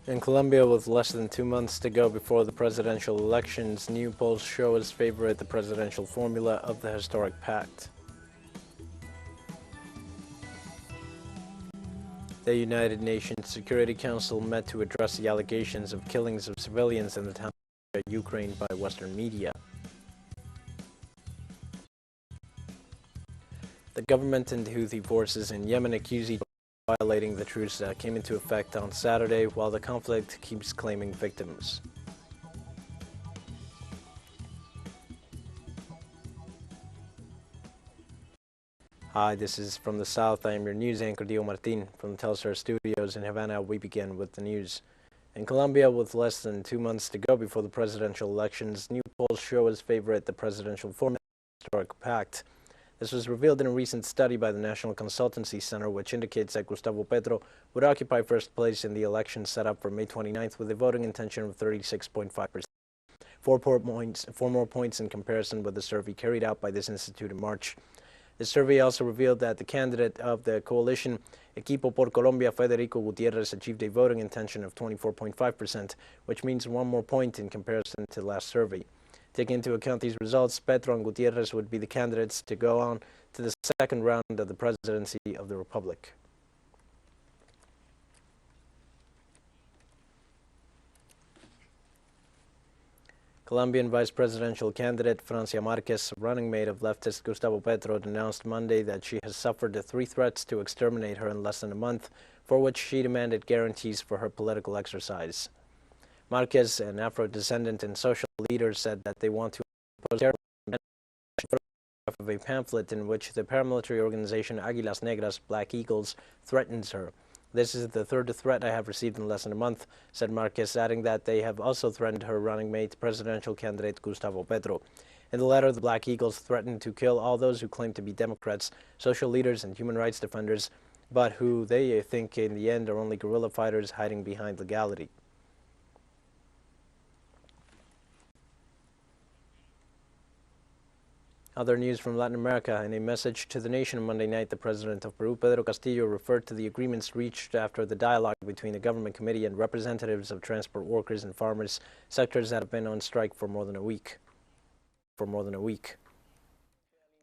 In Colombia, with less than 2 months to go before the presidential elections, new polls show as favorite the presidential formula of the Historic Pact. The United Nations Security Council met to address the allegations of killings of civilians in the town of Ukraine by Western media. The government and Houthi forces in Yemen accuse each other of violating the truce that came into effect on Saturday, while the conflict keeps claiming victims. Hi, this is From the South. I am your news anchor, Dio Martin, from the TeleSUR studios in Havana. We begin with the news. In Colombia, with less than 2 months to go before the presidential elections, new polls show as favorite the presidential formula of the Historic Pact. This was revealed in a recent study by the National Consultancy Center, which indicates that Gustavo Petro would occupy first place in the election set up for May 29th with a voting intention of 36.5%. 4 more points in comparison with the survey carried out by this institute in March. The survey also revealed that the candidate of the coalition, Equipo por Colombia, Federico Gutiérrez, achieved a voting intention of 24.5%, which means 1 more point in comparison to last survey. Taking into account these results, Petro and Gutiérrez would be the candidates to go on to the second round of the presidency of the Republic. Colombian vice presidential candidate Francia Márquez, running mate of leftist Gustavo Petro, announced Monday that she has suffered 3 threats to exterminate her in less than a month, for which she demanded guarantees for her political exercise. Márquez, an Afro-descendant and social leader, said that they want to impose terror of a pamphlet in which the paramilitary organization Águilas Negras, Black Eagles, threatens her. This is the 3rd threat I have received in less than a month, said Márquez, adding that they have also threatened her running mate, presidential candidate Gustavo Petro. In the letter, the Black Eagles threatened to kill all those who claim to be Democrats, social leaders, and human rights defenders, but who they think in the end are only guerrilla fighters hiding behind legality. Other news from Latin America. In a message to the nation on Monday night, the president of Peru, Pedro Castillo, referred to the agreements reached after the dialogue between the government committee and representatives of transport workers and farmers, sectors that have been on strike for more than a week.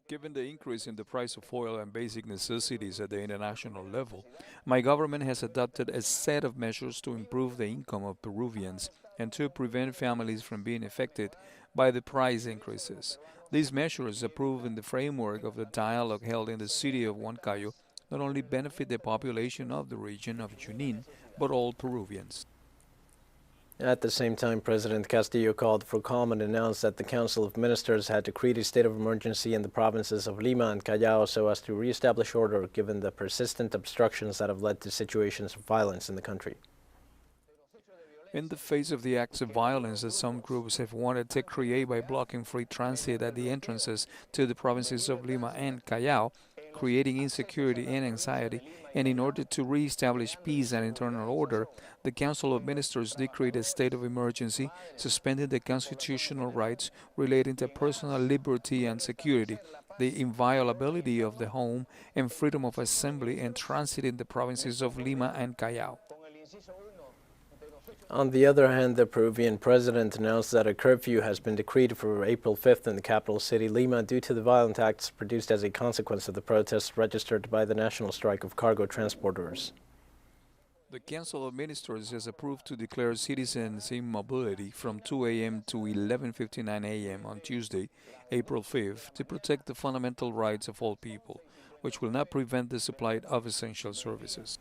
Given the increase in the price of oil and basic necessities at the international level, my government has adopted a set of measures to improve the income of Peruvians and to prevent families from being affected by the price increases. These measures, approved in the framework of the dialogue held in the city of Huancayo, not only benefit the population of the region of Junín, but all Peruvians. At the same time, President Castillo called for calm and announced that the Council of Ministers had decreed a state of emergency in the provinces of Lima and Callao so as to reestablish order given the persistent obstructions that have led to situations of violence in the country. In the face of the acts of violence that some groups have wanted to create by blocking free transit at the entrances to the provinces of Lima and Callao, creating insecurity and anxiety, and in order to re-establish peace and internal order, the Council of Ministers decreed a state of emergency, suspending the constitutional rights relating to personal liberty and security, the inviolability of the home, and freedom of assembly and transit in the provinces of Lima and Callao. On the other hand, the Peruvian president announced that a curfew has been decreed for April 5th in the capital city, Lima, due to the violent acts produced as a consequence of the protests registered by the national strike of cargo transporters. The Council of Ministers has approved to declare citizens in mobility from 2 a.m. to 11:59 a.m. on Tuesday, April 5th, to protect the fundamental rights of all people, which will not prevent the supply of essential services.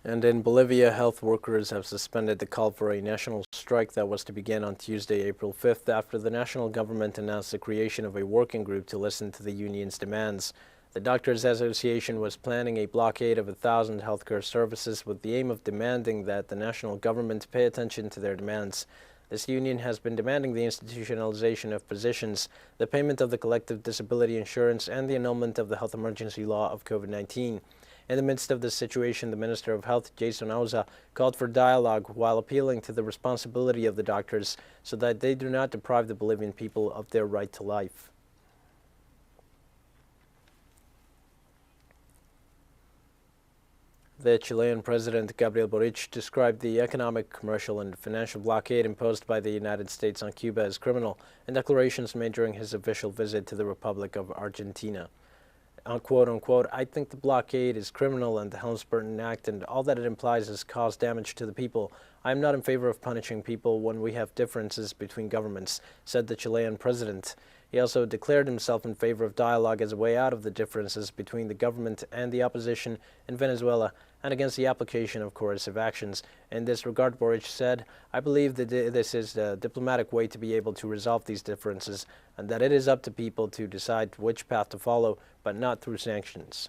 And in Bolivia, health workers have suspended the call for a national strike that was to begin on Tuesday, April 5th, after the national government announced the creation of a working group to listen to the union's demands. The Doctors Association was planning a blockade of 1,000 healthcare services with the aim of demanding that the national government pay attention to their demands. This union has been demanding the institutionalization of physicians, the payment of the collective disability insurance, and the annulment of the health emergency law of COVID-19. In the midst of this situation, the Minister of Health, Jason Auza, called for dialogue while appealing to the responsibility of the doctors so that they do not deprive the Bolivian people of their right to life. The Chilean President Gabriel Boric described the economic, commercial, and financial blockade imposed by the United States on Cuba as criminal in declarations made during his official visit to the Republic of Argentina. Quote unquote, I think the blockade is criminal and the Helms-Burton Act and all that it implies has caused damage to the people. I am not in favor of punishing people when we have differences between governments, said the Chilean president. He also declared himself in favor of dialogue as a way out of the differences between the government and the opposition in Venezuela and against the application of coercive actions. In this regard, Boric said, I believe that this is the diplomatic way to be able to resolve these differences and that it is up to people to decide which path to follow, but not through sanctions.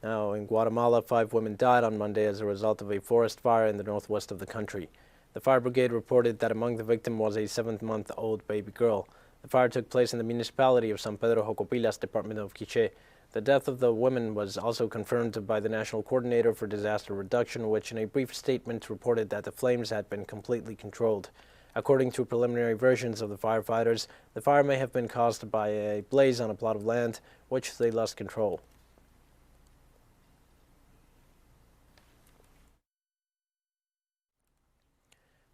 Now, in Guatemala, 5 women died on Monday as a result of a forest fire in the northwest of the country. The fire brigade reported that among the victims was a 7-month-old baby girl. The fire took place in the municipality of San Pedro Jocopilas, department of Quiché. The death of the women was also confirmed by the National Coordinator for Disaster Reduction, which in a brief statement reported that the flames had been completely controlled. According to preliminary versions of the firefighters, the fire may have been caused by a blaze on a plot of land, which they lost control.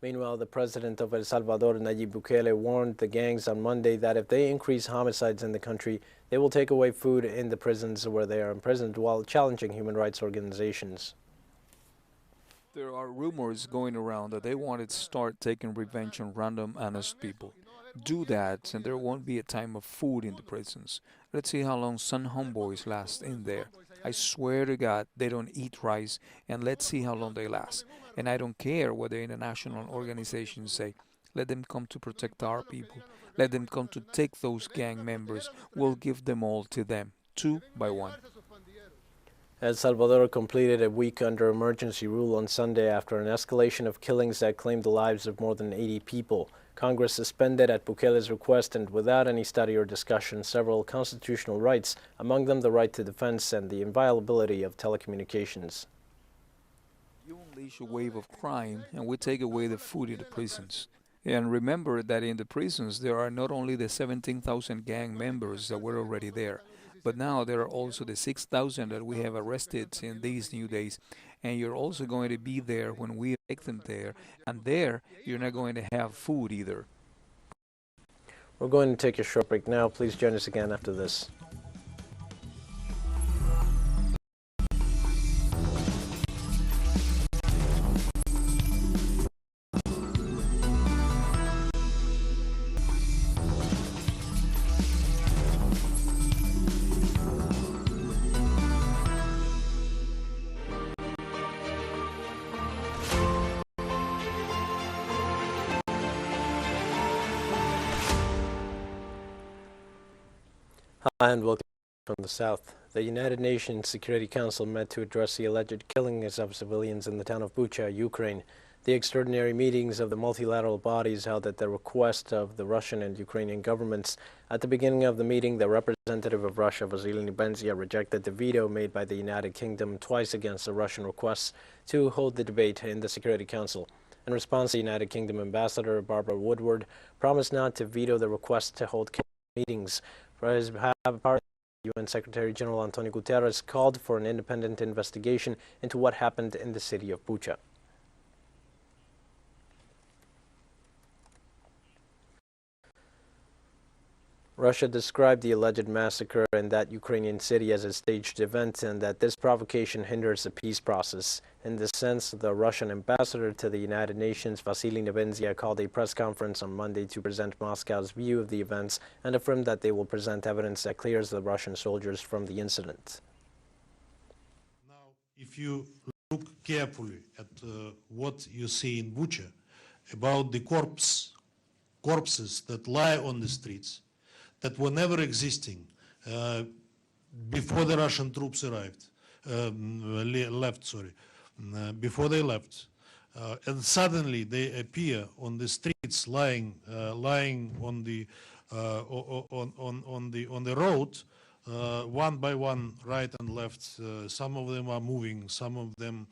Meanwhile, the president of El Salvador, Nayib Bukele, warned the gangs on Monday that if they increase homicides in the country, they will take away food in the prisons where they are imprisoned while challenging human rights organizations. There are rumors going around that they want to start taking revenge on random honest people. Do that and there won't be a time of food in the prisons. Let's see how long some homeboys last in there. I swear to God they don't eat rice, and let's see how long they last. And I don't care what the international organizations say. Let them come to protect our people. Let them come to take those gang members. We'll give them all to them, 2 by 1. El Salvador completed a week under emergency rule on Sunday after an escalation of killings that claimed the lives of more than 80 people. Congress suspended at Bukele's request and without any study or discussion several constitutional rights, among them the right to defense and the inviolability of telecommunications. You unleash a wave of crime and we take away the food in the prisons. And remember that in the prisons there are not only the 17,000 gang members that were already there, but now there are also the 6,000 that we have arrested in these new days. And you're also going to be there when we take them there. And there, you're not going to have food either. We're going to take a short break now. Please join us again after this. Hi and welcome from the South. The United Nations Security Council met to address the alleged killings of civilians in the town of Bucha, Ukraine. The extraordinary meetings of the multilateral bodies held at the request of the Russian and Ukrainian governments. At the beginning of the meeting, the representative of Russia, Vasily Nebenzia, rejected the veto made by the United Kingdom twice against the Russian requests to hold the debate in the Security Council. In response, the United Kingdom Ambassador Barbara Woodward promised not to veto the request to hold meetings. For his part, UN Secretary General Antonio Guterres called for an independent investigation into what happened in the city of Bucha. Russia described the alleged massacre in that Ukrainian city as a staged event and that this provocation hinders the peace process. In this sense, the Russian ambassador to the United Nations, Vasily Nebenzia, called a press conference on Monday to present Moscow's view of the events and affirmed that they will present evidence that clears the Russian soldiers from the incident. Now, if you look carefully at what you see in Bucha about the corpses that lie on the streets, that were never existing before the Russian troops arrived, before they left, and suddenly they appear on the streets, lying on the road, one by one, right and left. Some of them are moving, some of them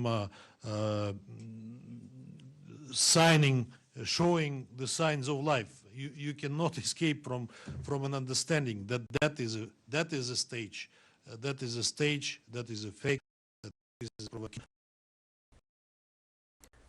are showing the signs of life. You cannot escape from an understanding that that is a stage, that is a fake, that is a provocation.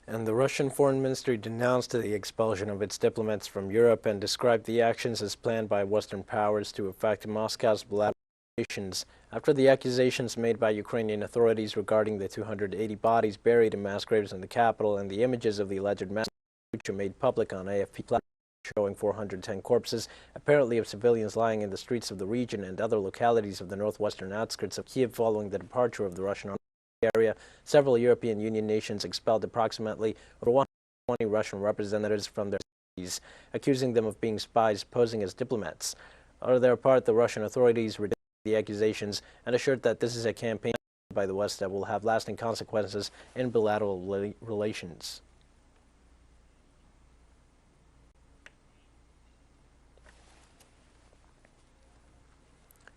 And the Russian Foreign Ministry denounced the expulsion of its diplomats from Europe and described the actions as planned by Western powers to affect Moscow's bilateral relations after the accusations made by Ukrainian authorities regarding the 280 bodies buried in mass graves in the capital and the images of the alleged massacre Bucha made public on AFP platform showing 410 corpses, apparently of civilians lying in the streets of the region and other localities of the northwestern outskirts of Kiev following the departure of the Russian army area. Several European Union nations expelled approximately 120 Russian representatives from their cities, accusing them of being spies posing as diplomats. On their part, the Russian authorities rejected the accusations and assured that this is a campaign by the West that will have lasting consequences in bilateral relations.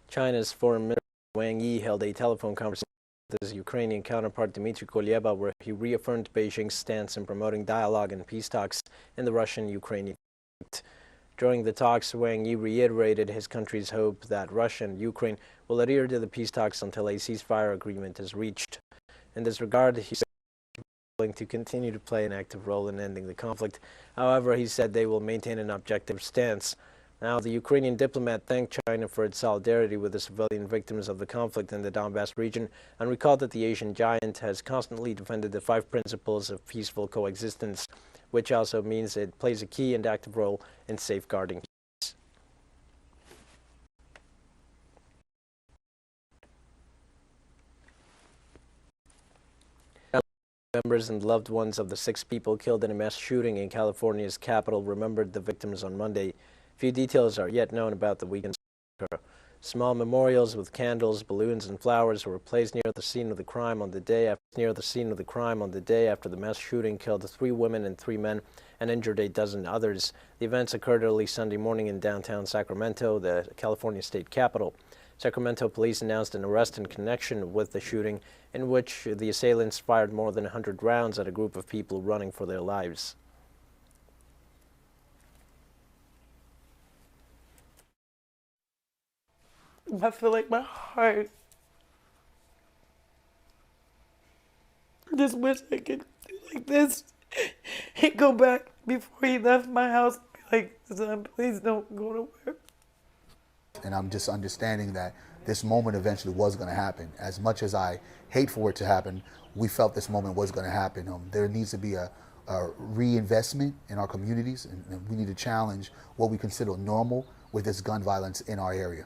China's Foreign Minister Wang Yi held a telephone conversation with his Ukrainian counterpart Dmitry Kuleba, where he reaffirmed Beijing's stance in promoting dialogue and peace talks in the Russian-Ukrainian conflict. During the talks, Wang Yi reiterated his country's hope that Russia and Ukraine will adhere to the peace talks until a ceasefire agreement is reached. In this regard, he said he was willing to continue to play an active role in ending the conflict. However, he said they will maintain an objective stance. Now, the Ukrainian diplomat thanked China for its solidarity with the civilian victims of the conflict in the Donbass region and recalled that the Asian giant has constantly defended the 5 principles of peaceful coexistence, which also means it plays a key and active role in safeguarding peace. Members and loved ones of the 6 people killed in a mass shooting in California's capital remembered the victims on Monday. Few details are yet known about the weekend's massacre. Small memorials with candles, balloons, and flowers were placed near the scene of the crime on the day after the mass shooting killed 3 women and 3 men and injured a dozen others. The events occurred early Sunday morning in downtown Sacramento, the California state capital. Sacramento police announced an arrest in connection with the shooting, in which the assailants fired more than 100 rounds at a group of people running for their lives. I feel like my heart. I just wish I could do like this and go back before he left my house and be like, son, please don't go to work. And I'm just understanding that this moment eventually was going to happen. As much as I hate for it to happen, we felt this moment was going to happen. There needs to be a reinvestment in our communities, and we need to challenge what we consider normal with this gun violence in our area.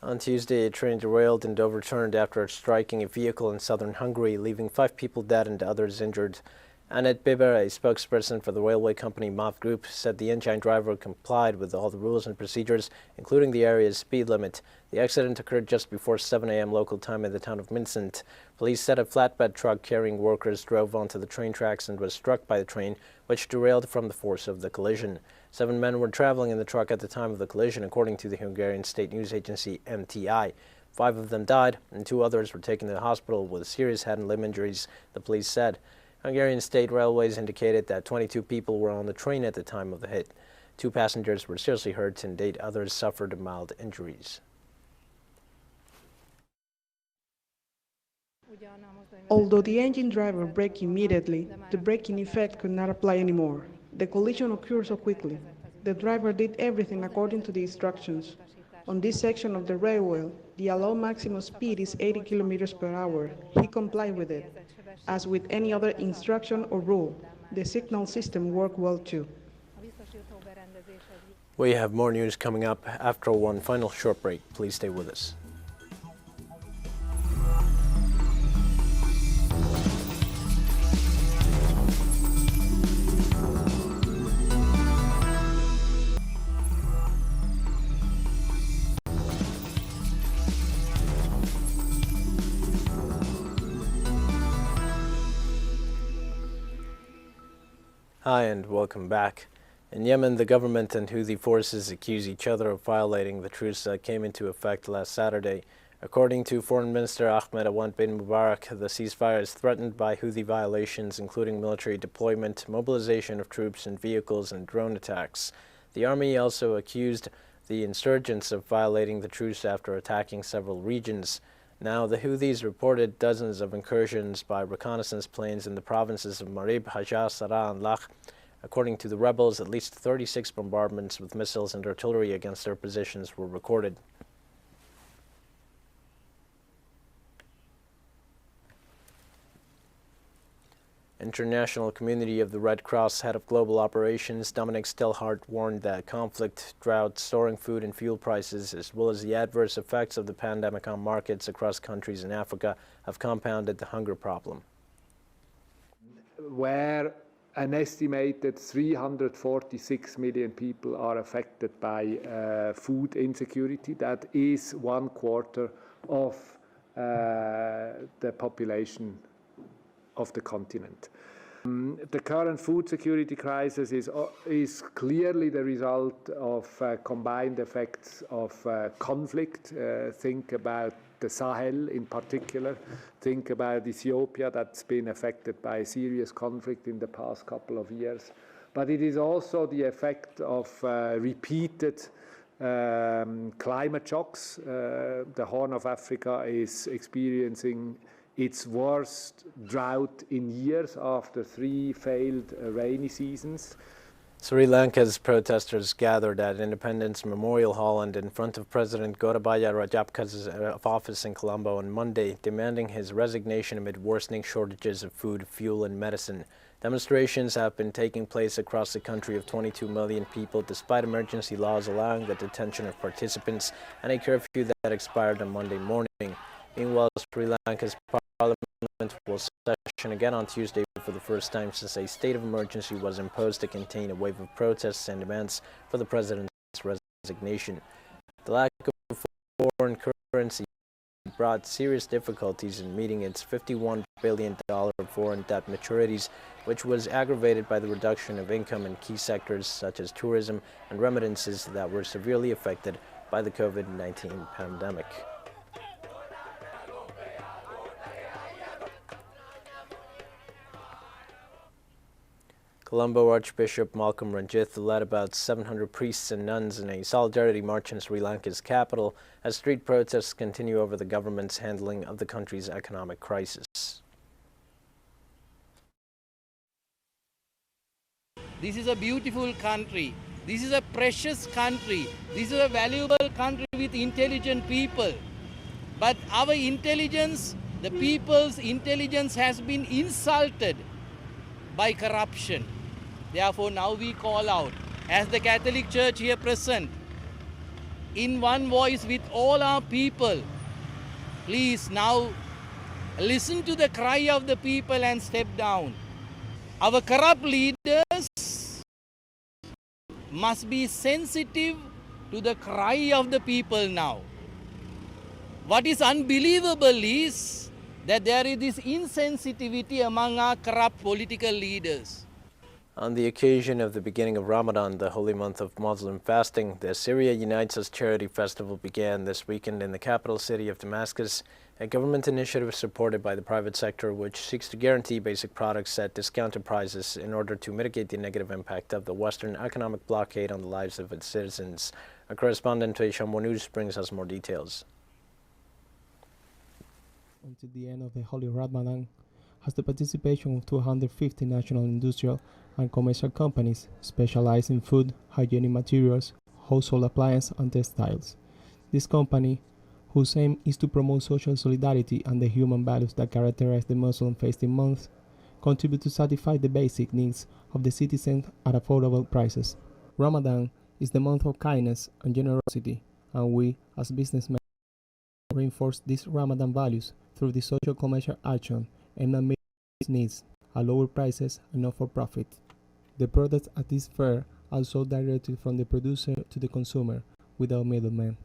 On Tuesday, a train derailed and overturned after striking a vehicle in southern Hungary, leaving 5 people dead and others injured. Annette Biber, a spokesperson for the railway company MAV Group, said the engine driver complied with all the rules and procedures, including the area's speed limit. The accident occurred just before 7 a.m. local time in the town of Mincent. Police said a flatbed truck carrying workers drove onto the train tracks and was struck by the train, which derailed from the force of the collision. 7 men were traveling in the truck at the time of the collision, according to the Hungarian state news agency MTI. 5 of them died, and 2 others were taken to the hospital with serious head and limb injuries, the police said. Hungarian State Railways indicated that 22 people were on the train at the time of the hit. 2 passengers were seriously hurt and 8 others suffered mild injuries. Although the engine driver braked immediately, the braking effect could not apply anymore. The collision occurred so quickly. The driver did everything according to the instructions. On this section of the railway, the allowed maximum speed is 80 kilometers per hour. He complied with it. As with any other instruction or rule, the signal system worked well too. We have more news coming up after one final short break. Please stay with us. Hi and welcome back. In Yemen, the government and Houthi forces accuse each other of violating the truce that came into effect last Saturday. According to Foreign Minister Ahmed Awad bin Mubarak, the ceasefire is threatened by Houthi violations, including military deployment, mobilization of troops and vehicles, and drone attacks. The army also accused the insurgents of violating the truce after attacking several regions. Now, the Houthis reported dozens of incursions by reconnaissance planes in the provinces of Marib, Hajjah, Sara, and Lakh. According to the rebels, at least 36 bombardments with missiles and artillery against their positions were recorded. International Community of the Red Cross head of global operations Dominic Stillhart warned that conflict, drought, soaring food and fuel prices, as well as the adverse effects of the pandemic on markets across countries in Africa have compounded the hunger problem. Where an estimated 346 million people are affected by food insecurity, that is 1/4 of the population of the continent. The current food security crisis is clearly the result of combined effects of conflict. Think about the Sahel in particular. Think about Ethiopia, that's been affected by serious conflict in the past couple of years. But it is also the effect of repeated climate shocks. The Horn of Africa is experiencing its worst drought in years after 3 failed rainy seasons. Sri Lanka's protesters gathered at Independence Memorial Hall and in front of President Gotabaya Rajapaksa's office in Colombo on Monday, demanding his resignation amid worsening shortages of food, fuel, and medicine. Demonstrations have been taking place across the country of 22 million people, despite emergency laws allowing the detention of participants and a curfew that expired on Monday morning. Meanwhile, Sri Lanka's Parliament will session again on Tuesday for the first time since a state of emergency was imposed to contain a wave of protests and demands for the president's resignation. The lack of foreign currency brought serious difficulties in meeting its $51 billion foreign debt maturities, which was aggravated by the reduction of income in key sectors such as tourism and remittances that were severely affected by the COVID-19 pandemic. Colombo Archbishop Malcolm Ranjith led about 700 priests and nuns in a solidarity march in Sri Lanka's capital as street protests continue over the government's handling of the country's economic crisis. This is a beautiful country. This is a precious country. This is a valuable country with intelligent people. But our intelligence, the people's intelligence has been insulted by corruption. Therefore, now we call out, as the Catholic Church here present, in one voice with all our people, please now listen to the cry of the people and step down. Our corrupt leaders must be sensitive to the cry of the people now. What is unbelievable is that there is this insensitivity among our corrupt political leaders. On the occasion of the beginning of Ramadan, the holy month of Muslim fasting, the Syria Unites Us charity festival began this weekend in the capital city of Damascus, a government initiative supported by the private sector which seeks to guarantee basic products at discounted prices in order to mitigate the negative impact of the Western economic blockade on the lives of its citizens. Our correspondent Tuishambo News brings us more details. Until the end of the Holy Ramadan has the participation of 250 national industrial and commercial companies specialized in food, hygienic materials, household appliances, and textiles. This company, whose aim is to promote social solidarity and the human values that characterize the Muslim fasting month, contribute to satisfy the basic needs of the citizens at affordable prices. Ramadan is the month of kindness and generosity, and we, as businessmen, reinforce these Ramadan values through the social commercial action aimed at meeting needs at lower prices and not for profit. The products at this fair are sold directly from the producer to the consumer without middlemen,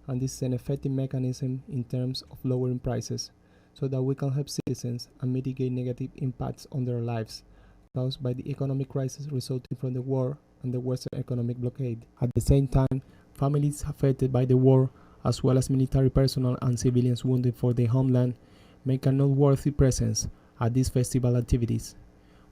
and this is an effective mechanism in terms of lowering prices so that we can help citizens and mitigate negative impacts on their lives caused by the economic crisis resulting from the war and the Western economic blockade. At the same time, families affected by the war, as well as military personnel and civilians wounded for their homeland, make a noteworthy presence at these festival activities.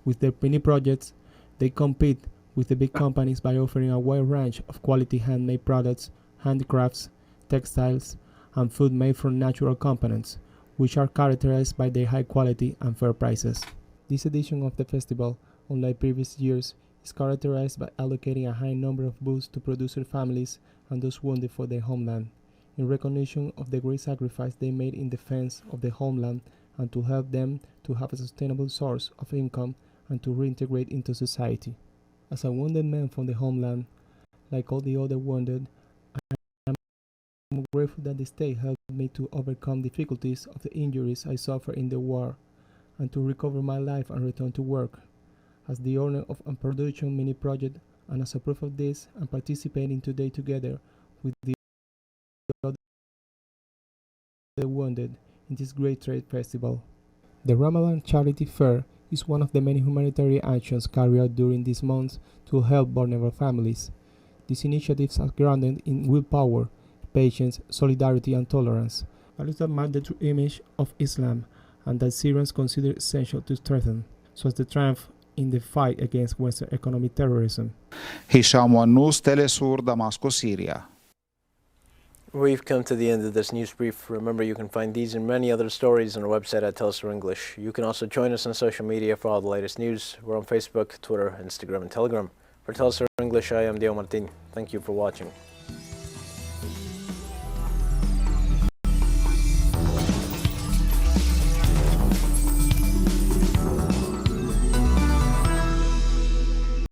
With their many projects, they compete with the big companies by offering a wide range of quality handmade products, handicrafts, textiles, and food made from natural components, which are characterized by their high quality and fair prices. This edition of the festival, unlike previous years, is characterized by allocating a high number of booths to producer families and those wounded for their homeland, in recognition of the great sacrifice they made in defense of the homeland and to help them to have a sustainable source of income and to reintegrate into society. As a wounded man from the homeland, like all the other wounded, I am grateful that the state helped me to overcome difficulties of the injuries I suffered in the war and to recover my life and return to work. As the owner of a production mini project and as a proof of this, I'm participating today together with the other wounded in this great trade festival. The Ramadan Charity Fair is one of the many humanitarian actions carried out during this month to help vulnerable families. These initiatives are grounded in willpower, patience, solidarity, and tolerance, values that mark the true image of Islam and that Syrians consider essential to strengthen, so as the triumph in the fight against Western economic terrorism. Hisham Wannous, TeleSUR, Damascus, Syria. We've come to the end of this news brief. Remember, you can find these and many other stories on our website at TeleSUR English. You can also join us on social media for all the latest news. We're on Facebook, Twitter, Instagram, and Telegram. For TeleSUR English, I am Diego Martin. Thank you for watching.